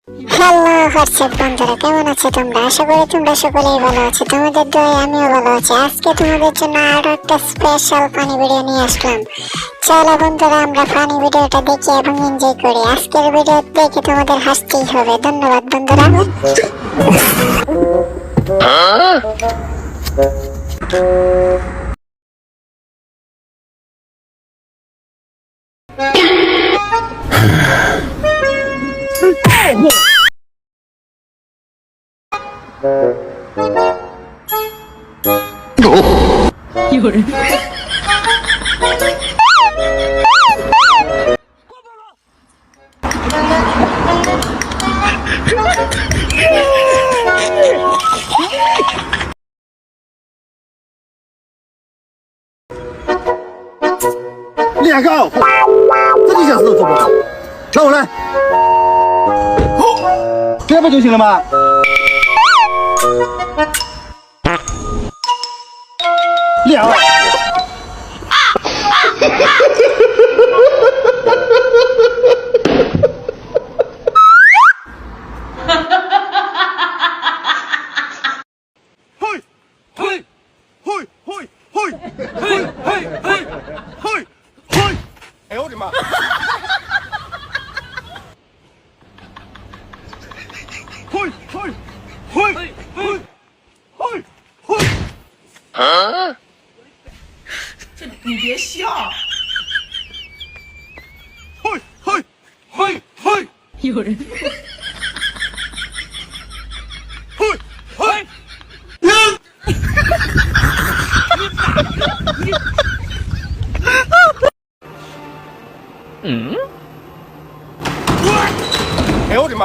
Hello WhatsApp বন্ধুরা, কেমন আছো তোমরা? আশা করি তোমরা সকলেই ভালো আছো। তোমাদের দোয়ায় আমিও ভালো আছি। আজকে তোমাদের জন্য আরো একটা স্পেশাল ফানি ভিডিও নিয়ে আসলাম। চলো বন্ধুরা, আমরা ফানি ভিডিওটা দেখি এবং এনজয় করি। আজকের ভিডিও দেখে তোমাদের হাসতেই হবে। ধন্যবাদ বন্ধুরা।练个，这几件事都做不好，让我来，这不就行了吗？练啊！嘿，嘿，嘿，嘿，嘿，嘿，嘿，嘿，嘿，嘿！哎呦我的妈！嘿，嘿，嘿，嘿，嘿，嘿！啊！你别笑，嘿，嘿，嘿，嘿，有人嘿，嘿！哎呦我的妈！